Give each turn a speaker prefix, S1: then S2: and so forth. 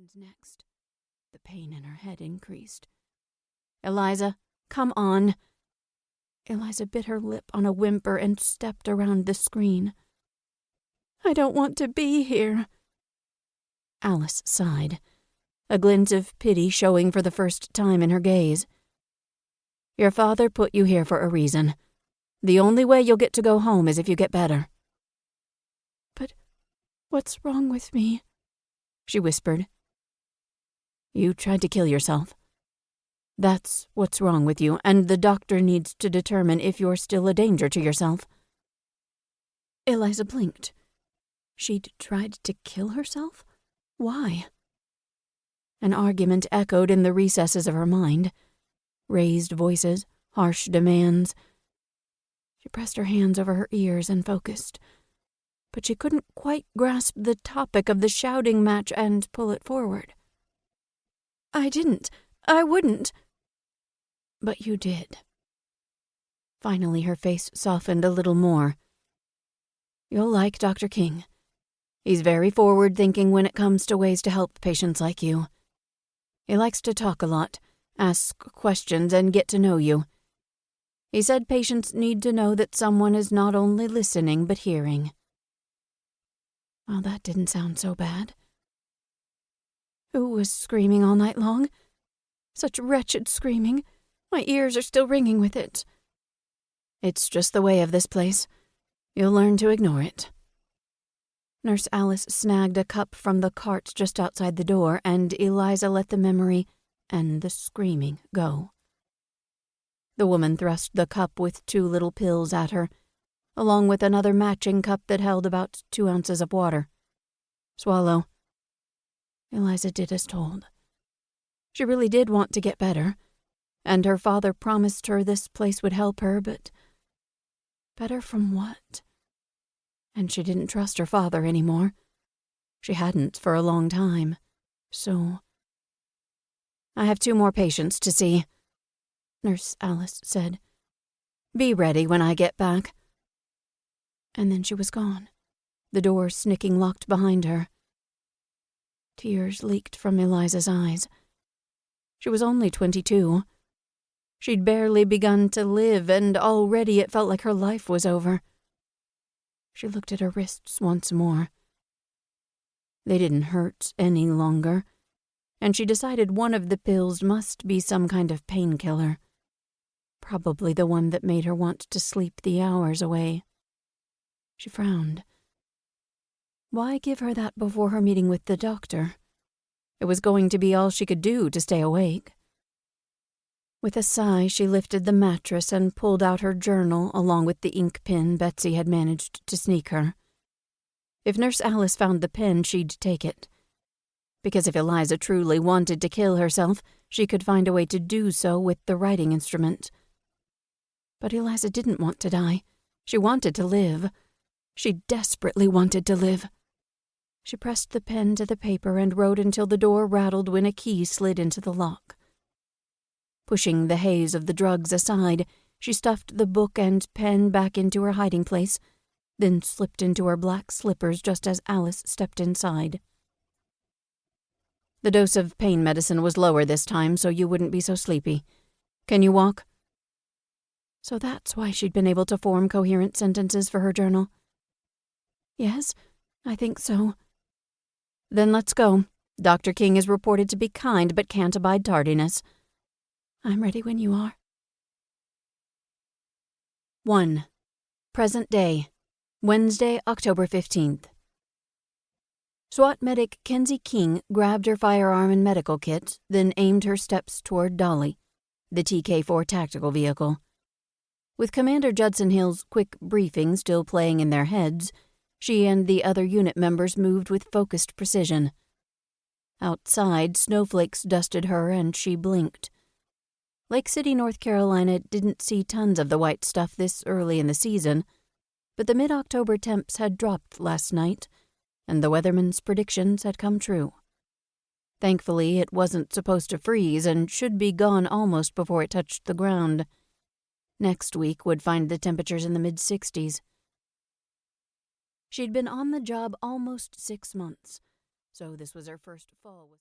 S1: happened next? The pain in her head increased. "Eliza, come on." Eliza bit her lip on a whimper and stepped around the screen. "I don't want to be here." Alice sighed, a glint of pity showing for the first time in her gaze. "Your father put you here for a reason. The only way you'll get to go home is if you get better." "But what's wrong with me?" she whispered. "You tried to kill yourself. That's what's wrong with you, and the doctor needs to determine if you're still a danger to yourself." Eliza blinked. She'd tried to kill herself? Why? An argument echoed in the recesses of her mind. Raised voices, harsh demands. She pressed her hands over her ears and focused, but she couldn't quite grasp the topic of the shouting match and pull it forward. I wouldn't." "But you did." Finally, her face softened a little more. "You'll like Dr. King. He's very forward-thinking when it comes to ways to help patients like you. He likes to talk a lot, ask questions, and get to know you. He said patients need to know that someone is not only listening but hearing." Well, that didn't sound so bad. "Who was screaming all night long? Such wretched screaming. My ears are still ringing with it." "It's just the way of this place. You'll learn to ignore it." Nurse Alice snagged a cup from the cart just outside the door, and Eliza let the memory and the screaming go. The woman thrust the cup with 2 little pills at her, along with another matching cup that held about 2 ounces of water. "Swallow." Eliza did as told. She really did want to get better, and her father promised her this place would help her, but better from what? And she didn't trust her father anymore. She hadn't for a long time, so... "I have 2 more patients to see," Nurse Alice said. "Be ready when I get back." And then she was gone, the door snicking locked behind her. Tears leaked from Eliza's eyes. She was only 22. She'd barely begun to live, and already it felt like her life was over. She looked at her wrists once more. They didn't hurt any longer, and she decided one of the pills must be some kind of painkiller. Probably the one that made her want to sleep the hours away. She frowned. Why give her that before her meeting with the doctor? It was going to be all she could do to stay awake. With a sigh, she lifted the mattress and pulled out her journal along with the ink pen Betsy had managed to sneak her. If Nurse Alice found the pen, she'd take it. Because if Eliza truly wanted to kill herself, she could find a way to do so with the writing instrument. But Eliza didn't want to die. She wanted to live. She desperately wanted to live. She pressed the pen to the paper and wrote until the door rattled when a key slid into the lock. Pushing the haze of the drugs aside, she stuffed the book and pen back into her hiding place, then slipped into her black slippers just as Alice stepped inside. "The dose of pain medicine was lower this time, so you wouldn't be so sleepy. Can you walk?" So that's why she'd been able to form coherent sentences for her journal. "Yes, I think so." "Then let's go. Dr. King is reported to be kind but can't abide tardiness." "I'm ready when you are." 1. Present day, Wednesday, October 15th. SWAT medic Kenzie King grabbed her firearm and medical kit, then aimed her steps toward Dolly, the TK-4 tactical vehicle. With Commander Judson Hill's quick briefing still playing in their heads, she and the other unit members moved with focused precision. Outside, snowflakes dusted her and she blinked. Lake City, North Carolina didn't see tons of the white stuff this early in the season, but the mid-October temps had dropped last night, and the weatherman's predictions had come true. Thankfully, it wasn't supposed to freeze and should be gone almost before it touched the ground. Next week would find the temperatures in the mid-60s. She'd been on the job almost 6 months, so this was her first fall with